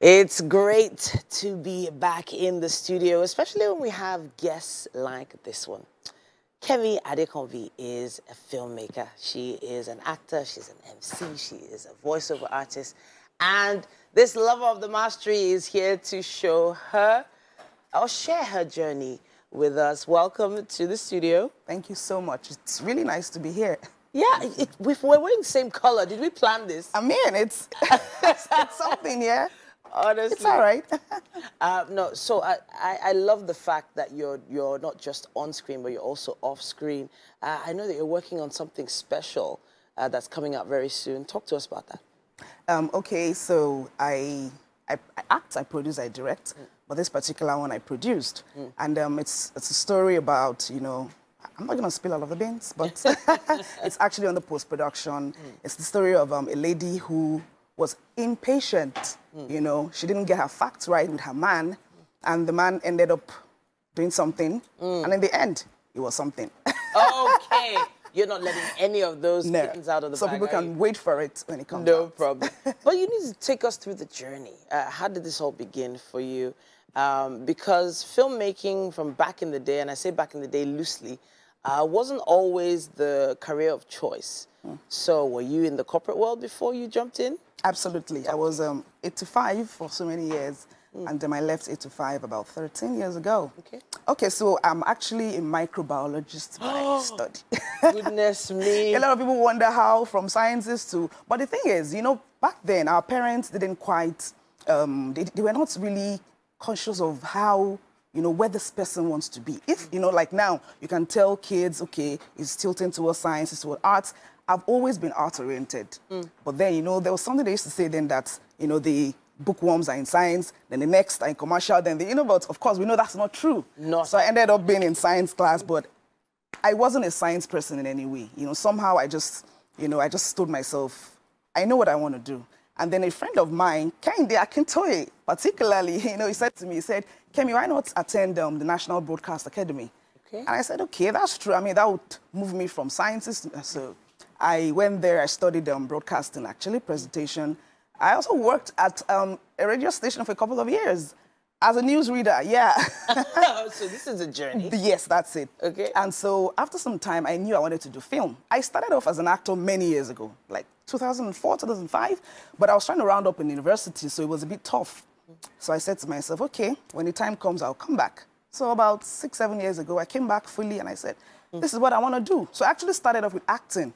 It's great to be back in the studio, especially when we have guests like this one. Kemi Adekomi is a filmmaker. She is an actor, she's an MC, she is a voiceover artist, and this lover of the mastery is here to show her or share her journey with us. Welcome to the studio. Thank you so much. It's really nice to be here. Yeah, we're wearing the same color. Did we plan this? I mean, it's something, yeah. Honestly. It's all right. No, so I love the fact that you're not just on screen, but you're also off screen. I know that you're working on something special that's coming out very soon. Talk to us about that. Okay, so I act, I produce, I direct, but this particular one I produced. And it's a story about, you know, I'm not going to spill all of the beans, but it's actually on the post-production. It's the story of a lady who was impatient. You know, she didn't get her facts right with her man, and the man ended up doing something, and in the end, it was something. Okay. You're not letting any of those things out of the bag. So people can wait for it when it comes out. No problem. But you need to take us through the journey. How did this all begin for you? Because filmmaking from back in the day, and I say back in the day loosely, wasn't always the career of choice. So were you in the corporate world before you jumped in? Absolutely. I was 8 to 5 for so many years, and then I left 8 to 5 about 13 years ago. Okay. Okay, so I'm actually a microbiologist by study. Goodness me. A lot of people wonder how from sciences to... But the thing is, you know, back then, our parents didn't quite... they were not really conscious of how, you know, where this person wants to be. If, you know, like now, you can tell kids, okay, it's tilting towards science, it's towards arts. I've always been art-oriented. But then, you know, there was something they used to say then that, you know, the bookworms are in science, then the next are in commercial, then the, you know, but of course, we know that's not true. So I ended up being in science class, but I wasn't a science person in any way. You know, somehow I just, you know, I just told myself, I know what I want to do. And then a friend of mine, Kende Akintoye, particularly, you know, he said to me, he said, Kemi, why not attend the National Broadcast Academy? Okay. And I said, okay, that's true. I mean, that would move me from sciences to, so I went there, I studied broadcasting, actually, presentation. I also worked at a radio station for a couple of years as a newsreader, yeah. So this is a journey. Yes, that's it. Okay. And so after some time, I knew I wanted to do film. I started off as an actor many years ago, like 2004, 2005, but I was trying to round up in university, so it was a bit tough. So I said to myself, okay, when the time comes, I'll come back. So about 6, 7 years ago, I came back fully and I said, this is what I want to do. So I actually started off with acting.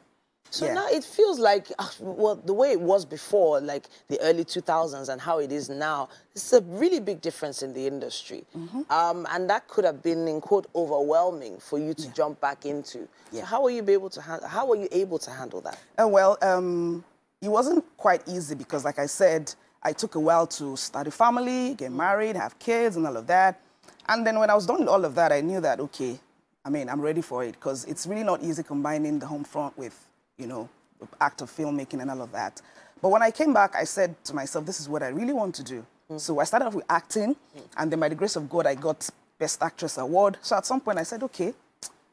So now it feels like, well, the way it was before, like the early 2000s and how it is now, it's a really big difference in the industry. And that could have been, in quote, overwhelming for you to jump back into. So how were you able to handle that? Well, it wasn't quite easy because, like I said, I took a while to start a family, get married, have kids and all of that. And then when I was done with all of that, I knew that, okay, I mean, I'm ready for it because it's really not easy combining the home front with, you know, the act of filmmaking and all of that. But when I came back, I said to myself, this is what I really want to do. So I started off with acting, and then by the grace of God, I got Best Actress Award. So at some point, I said, okay,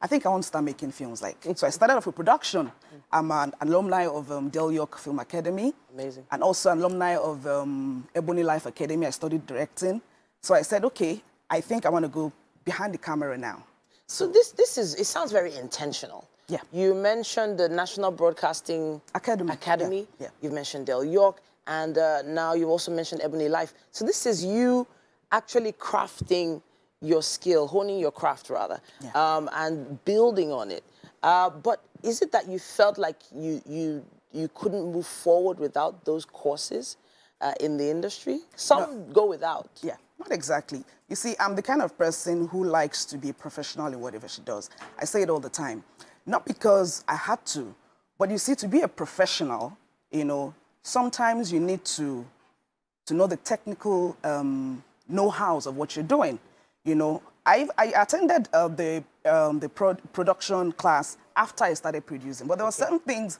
I think I want to start making films. So I started off with production. I'm an alumni of Del York Film Academy. Amazing. And also an alumni of Ebony Life Academy. I studied directing. So I said, okay, I think I want to go behind the camera now. So it sounds very intentional. Yeah. You mentioned the National Broadcasting Academy. Yeah. You've mentioned Del York, and now you've also mentioned Ebony Life. So this is you actually crafting your skill, honing your craft rather, and building on it. But is it that you felt like you couldn't move forward without those courses in the industry? Some go without. Yeah, not exactly. You see, I'm the kind of person who likes to be a professional in whatever she does. I say it all the time. Not because I had to, but you see, to be a professional, you know, sometimes you need to know the technical know-hows of what you're doing. You know, I attended the production class after I started producing, but there were certain things,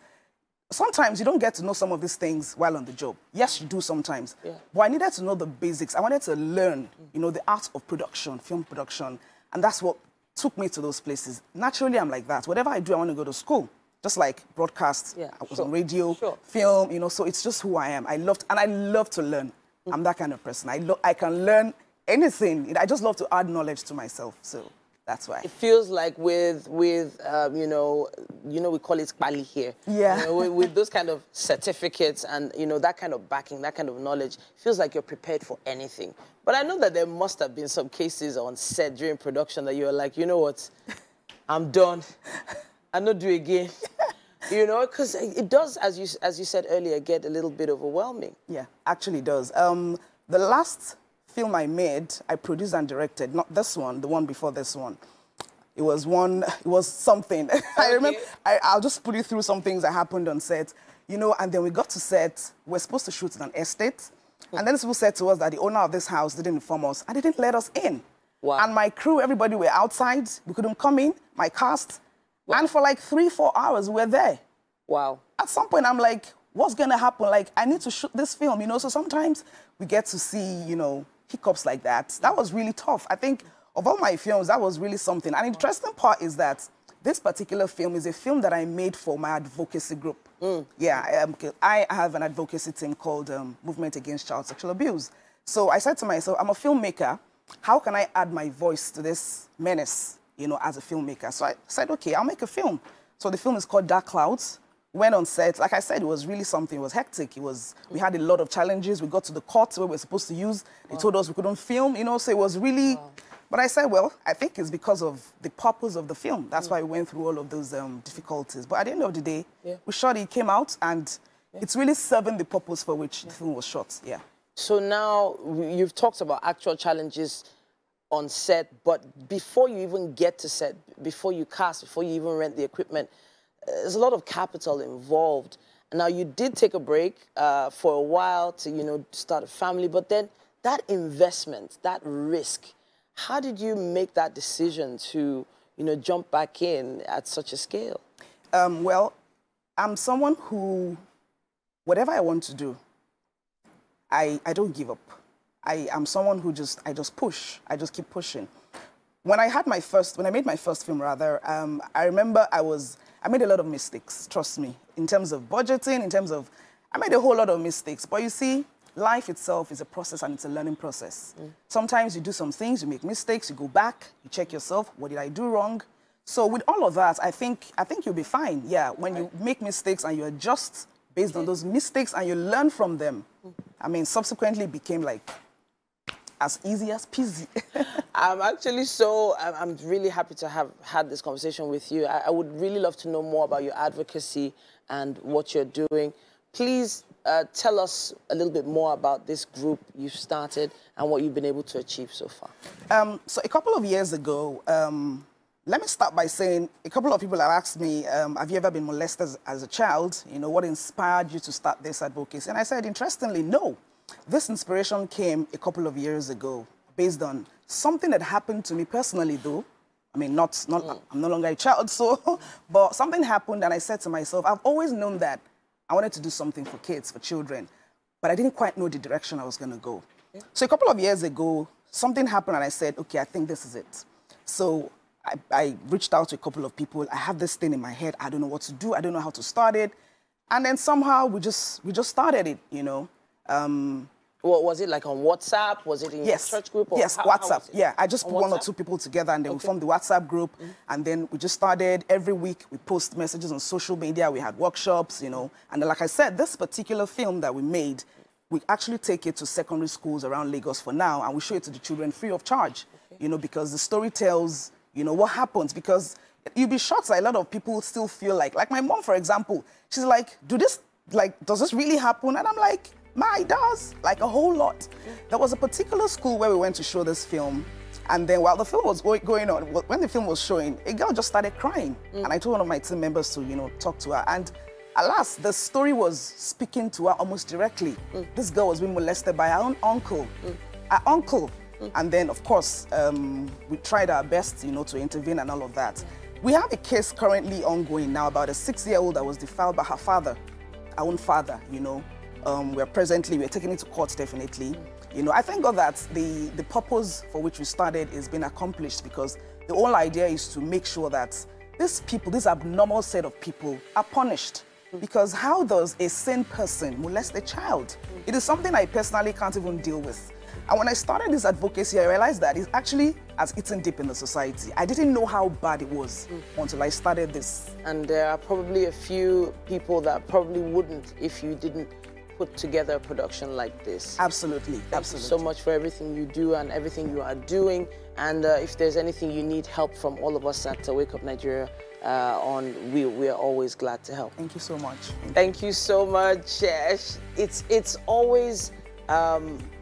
sometimes you don't get to know some of these things while on the job. Yes, you do sometimes, but I needed to know the basics. I wanted to learn, you know, the art of production, film production, and that's what took me to those places. Naturally, I'm like that. Whatever I do, I want to go to school. Just like broadcast, I was on radio, film, you know, so it's just who I am. I love to learn. I'm that kind of person. I can learn anything. I just love to add knowledge to myself, so that's why. It feels like with you know, we call it Kpali here. Yeah. You know, with those kind of certificates and, you know, that kind of backing, that kind of knowledge, feels like you're prepared for anything. But I know that there must have been some cases on set during production that you were like, you know what, I'm done. I'll not do it again. You know, because it does, as you said earlier, get a little bit overwhelming. Yeah, actually does. The last film I made, I produced and directed, not this one, the one before this one. It was something. Okay. I remember, I'll just put you through some things that happened on set, you know, and then we got to set, we're supposed to shoot in an estate, and then people said to us that the owner of this house didn't inform us, and they didn't let us in. Wow. And my crew, everybody were outside, we couldn't come in, my cast, wow. And for like 3-4 hours, we're there. Wow. At some point, I'm like, what's gonna happen? Like, I need to shoot this film, you know, so sometimes we get to see, you know, hiccups like that. That was really tough. I think of all my films, that was really something. And the interesting part is that this particular film is a film that I made for my advocacy group. Yeah, I have an advocacy team called Movement Against Child Sexual Abuse. So I said to myself, I'm a filmmaker. How can I add my voice to this menace, you know, as a filmmaker? So I said, okay, I'll make a film. So the film is called Dark Clouds. Went on set, like I said, it was really something. It was hectic. We had a lot of challenges. We got to the court where we were supposed to use. They told us we couldn't film, you know, so it was really... But I said, well, I think it's because of the purpose of the film. That's why we went through all of those difficulties. But at the end of the day, we shot it, came out, and it's really serving the purpose for which the film was shot, yeah. So now you've talked about actual challenges on set, but before you even get to set, before you cast, before you even rent the equipment, there's a lot of capital involved. Now, you did take a break for a while to, you know, start a family, but then that investment, that risk, how did you make that decision to, you know, jump back in at such a scale? Well, I'm someone who, whatever I want to do, I don't give up. I'm someone who I just push. I just keep pushing. When I made my first film, rather, I remember I made a lot of mistakes, trust me, in terms of budgeting, I made a whole lot of mistakes. But you see, life itself is a process and it's a learning process. Sometimes you do some things, you make mistakes, you go back, you check yourself, what did I do wrong? So with all of that, I think you'll be fine. Yeah, when you make mistakes and you adjust based on those mistakes and you learn from them, I mean, subsequently it became like as easy as peasy. I'm really happy to have had this conversation with you. I would really love to know more about your advocacy and what you're doing. Please tell us a little bit more about this group you've started and what you've been able to achieve so far. So a couple of years ago, let me start by saying a couple of people have asked me, have you ever been molested as a child? You know, what inspired you to start this advocacy? And I said, interestingly, no. This inspiration came a couple of years ago based on something that happened to me personally, though. I mean, I'm no longer a child, so, but something happened and I said to myself, I've always known that I wanted to do something for kids, for children, but I didn't quite know the direction I was going to go. So a couple of years ago, something happened and I said, okay, I think this is it. So I reached out to a couple of people. I have this thing in my head. I don't know what to do. I don't know how to start it. And then somehow we just started it, you know. What was it, like on WhatsApp? Was it in your church group? Or yes, WhatsApp. Yeah, I just put one or two people together and then we formed the WhatsApp group. And then we just started every week. We post messages on social media. We had workshops, you know. And then, like I said, this particular film that we made, we actually take it to secondary schools around Lagos for now. And we show it to the children free of charge, you know, because the story tells, you know, what happens. Because you'll be shocked that a lot of people still feel like my mom, for example, she's like, does this really happen? And I'm like, it does, like a whole lot. There was a particular school where we went to show this film, and then while the film was going on, when the film was showing, a girl just started crying. And I told one of my team members to, you know, talk to her. And alas, the story was speaking to her almost directly. This girl was being molested by her own uncle. Her uncle. And then, of course, we tried our best, you know, to intervene and all of that. We have a case currently ongoing now about a 6-year-old that was defiled by her father, her own father, you know. We're taking it to court, definitely. You know, I thank God that the purpose for which we started is being accomplished, because the whole idea is to make sure that these people, this abnormal set of people, are punished. Because how does a sane person molest a child? It is something I personally can't even deal with. And when I started this advocacy, I realized that it actually has eaten deep in the society. I didn't know how bad it was until I started this. And there are probably a few people that probably wouldn't if you didn't put together a production like this. Absolutely. Thank you so much for everything you do and everything you are doing. And if there's anything you need help from all of us at Wake Up Nigeria we are always glad to help. Thank you so much. Thank you so much. It's always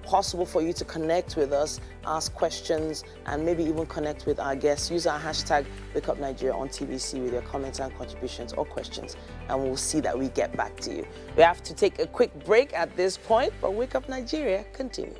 possible for you to connect with us, ask questions, and maybe even connect with our guests. Use our hashtag Wake Up Nigeria on TVC with your comments and contributions or questions, and we'll see that we get back to you. We have to take a quick break at this point, but Wake Up Nigeria continues.